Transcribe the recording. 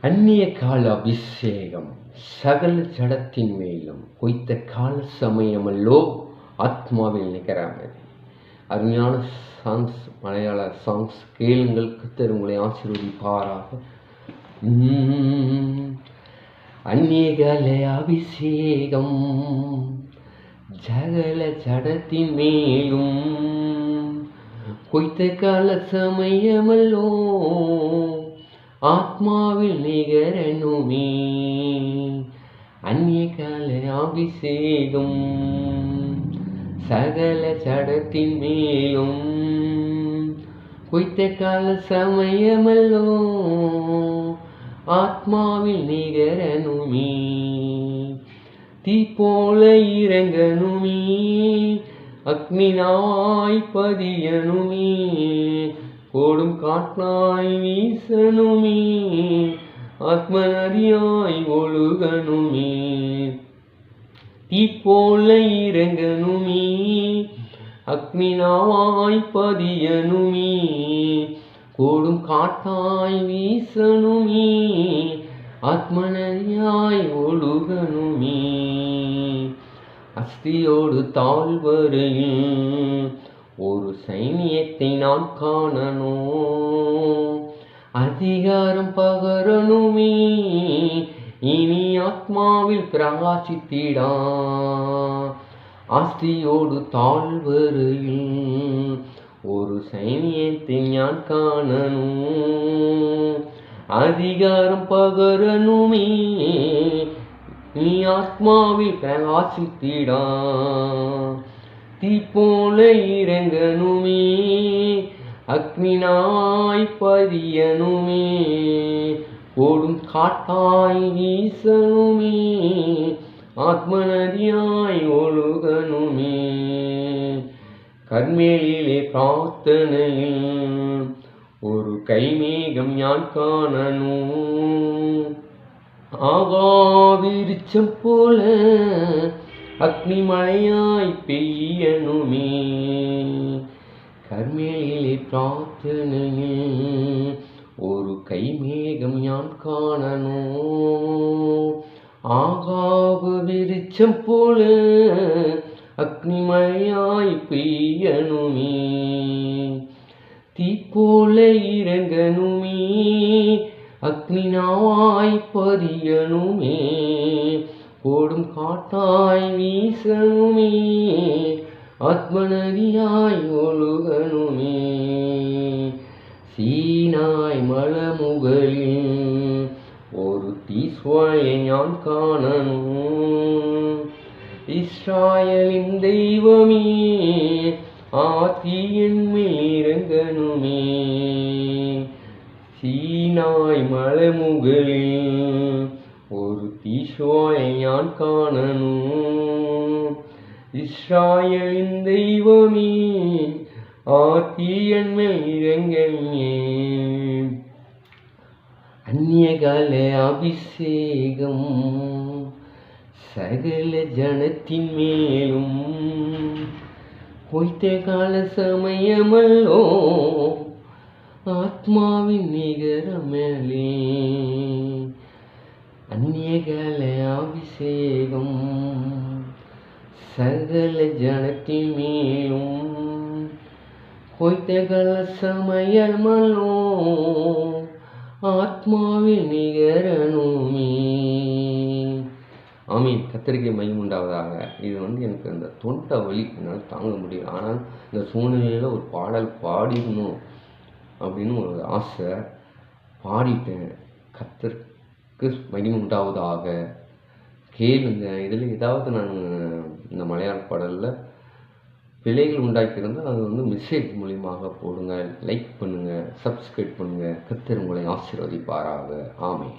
அந்நிய கால அபிஷேகம் சகல ஜடத்தின் மேலும் பொய்த்த கால சமயமல்லோ ஆத்மாவில் நிகராமது. அருமையான சாங்ஸ், மலையாள சாங்ஸ் கேளுங்கள். கர்த்தர் உங்களை ஆசீர்வதிப்பாராக. அந்நிய கால அபிஷேகம் சகல ஜடத்தின் மேலும் பொய்த்த கால சமயமல்லோ ஆத்மாவில் நிகரணுமே. அந்நிய கால அபிஷேகம் சகல ஜடத்தின் மேலும் பொய்த்த கால சமயமல்லோ ஆத்மாவில் நிகரணுமே. தீ போல இறங்கணுமே, அக்னினாய் பதியணுமே, ஓடும் காற்றாய் வீசணுமே, ஆத்ம நதியாய் ஒழுகணுமே. தீ போல இறங்கணுமே, அக்னினாய் பதியணுமே, ஓடும் காற்றாய் வீசணுமே, ஆத்ம நதியாய் ஒழுகணுமே. அஸ்தியோடு தாழ்வரையில் ஒரு சைனியத்தை நான் காணணும், அதிகாரம் பகரணுமே, இனி ஆத்மாவில் பிரகாசித்திடா. அஸ்தியோடு தாழ்வரையில் ஒரு சைனியத்தை நான் காணணும், அதிகாரம் பகரணுமே, நீ ஆத்மாவில் பிரகாசித்திடா. தீ போல இறங்கணுமே, அக்னினாய் பதியணுமே, ஓடும் காட்டாய் வீசணுமே, ஆத்ம நதியாய் ஒழுகணுமே. கர்மேலிலே பிரார்த்தனையில் ஒரு கைமேகம் யான் காணணும், ஆகாவிருச்சம் போல அக்னி மழையாய் பெய்யணுமே. கர்மேலிலே பிரார்த்தனையில் ஒரு கைமேகம் யான் காணணும், ஆகாவிருச்சம் போல அக்னி மழையாய் பெய்யணுமே. தீ போல இறங்கணுமே, அக்னினாய் பதியணுமே, ஓடும் காட்டாய் வீசணுமே, ஆத்ம நதியாய் ஒழுகணுமே. சீனாய் மலமுகளில் ஒரு தீஸ்வாயை நான் காணணும், இஸ்ராயலின் தெய்வமே ஆத்தியன் மேலிறங்கணுமே. சீனாய் மலமுகளில் ஒரு தீஸ்வாயை நான் காணணும், இஸ்ராயலின் தெய்வமே ஆத்தியன் மேலிறங்கணுமே. அந்நிய கால அபிஷேகம் சகல ஜனத்தின் மேலும் பொய்த்த கால சமயமல்லோ ஆத்மாவின் நிகரமலே. அந்நிய கால அபிஷேகம் சகல ஜனத்தின் மேலும் பொய்த்த கால சமயமல்லோ ஆத்மாவில் நிகரணுமே. ஆமீன். கர்த்தருக்கு மகிமை உண்டாவதாக. இது எனக்கு அந்த தொண்டை வலி என்னால் தாங்க முடியல. ஆனால் இந்த சூழ்நிலையில் ஒரு பாடல் பாடிடணும் அப்படின்னு ஒரு ஆசை. பாடிட்டேன். கர்த்தருக்கு மகிமை உண்டாவதாக. கேளுங்க. இதில் ஏதாவது நான் இந்த மலையாள பாடலில் பிழைகள் உண்டாக்கியிருந்தால் அது மெசேஜ் மூலியமாக போடுங்க, லைக் பண்ணுங்கள், சப்ஸ்கிரைப் பண்ணுங்கள். கர்த்தர் உங்களை ஆசீர்வதிப்பாராக. ஆமென்.